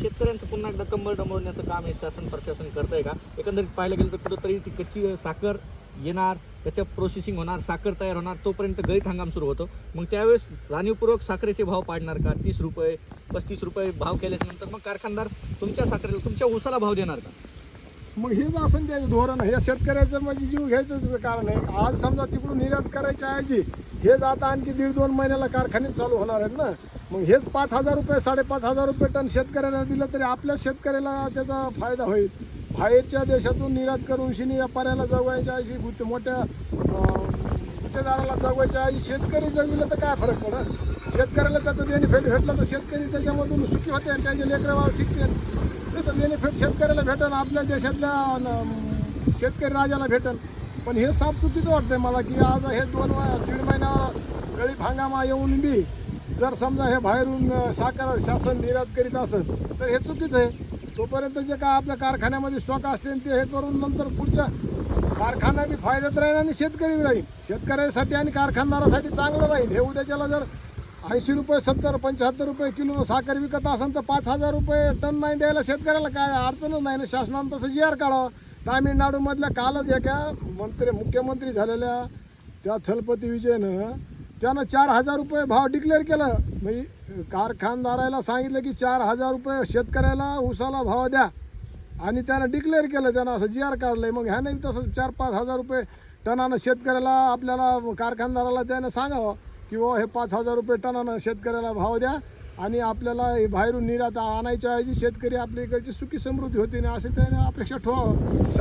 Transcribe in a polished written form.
शेतकऱ्यांचं पुन्हा एकदा कंबर डमवण्याचं काम हे शासन प्रशासन करतंय का? एकंदरीत पाहायला गेलं तर कुठंतरी ती कच्ची साखर येणार, त्याच्या प्रोसेसिंग होणार, साखर तयार होणार, तोपर्यंत गळीत हंगाम सुरू होतो. मग त्यावेळेस जाणीवपूर्वक साखरेचे भाव पाडणार का? 30 रुपये 35 रुपये भाव केल्यानंतर मग कारखानदार तुमच्या साखरेला, तुमच्या ऊसाला भाव देणार का? मग हेच असं त्याचं धोरण हे शेतकऱ्याचं म्हणजे जीव घ्यायचं कारण आहे. आज समजा तिकडून निर्यात करायच्या ऐवजी हेच आता आणखी 1.5-2 महिन्याला कारखाने चालू होणार आहेत ना. मग हेच 5,000 रुपये 5,500 रुपये टन शेतकऱ्याला दिलं तरी आपल्या शेतकऱ्याला त्याचा फायदा होईल. बाहेरच्या देशातून निर्यात करून शिनी व्यापाऱ्याला जगवायच्या ऐवजी मोठ्या गुत्तेदाराला जगवायच्या ऐवजी शेतकरी जगविलं तर काय फरक पडत? शेतकऱ्याला त्याचं बेनिफिट भेटलं तर शेतकरी त्याच्यामधून सुखी होते आणि त्यांचे लेकरं शिकते. त्याचं बेनिफिट शेतकऱ्याला भेटेल, आपल्या देशातल्या शेतकरी राजाला भेटेल. पण हे साफ चुकीचं वाटतंय मला की आज हे 2-1.5 महिन्यावर गळीत हंगामा येऊन बी जर समजा हे बाहेरून साखर शासन निर्यात करीत असेल तर हे चुकीचं आहे. तोपर्यंत जे काय आपल्या कारखान्यामध्ये स्टॉक असते ते हे करून नंतर पुढच्या कारखाना बी फायद्यात राहील आणि शेतकरी बी राहील. शेतकऱ्यासाठी आणि कारखानदारासाठी चांगलं राहील. हे उद्याच्याला जर 80 रुपये 70-75 रुपये किलो साखर विकत असेल तर 5,000 रुपये टन नाही द्यायला शेतकऱ्याला काय अडचणच नाही ना. शासनानं तसं GR काढावं. तामिळनाडूमधल्या कालच एका मुख्यमंत्री झालेल्या त्या थलपती विजयनं त्यानं 4,000 रुपये भाव डिक्लेअर केलं. म्हणजे कारखानदाराला सांगितलं की 4,000 रुपये शेतकऱ्याला ऊसाला भाव द्या आणि त्यानं डिक्लेअर केलं, त्यानं असं GR काढलं. मग ह्यानं तसं 4-5 हजार रुपये टनानं शेतकऱ्याला आपल्याला कारखानदाराला त्यानं सांगावं की हो हे 5,000 रुपये टनानं शेतकऱ्याला भाव द्या आणि आपल्याला हे बाहेरून निर्यात आणायच्या ऐवजी शेतकरी आपल्या इकडची सुखी समृद्धी होती ना, असे त्याने अपेक्षा ठेवावं.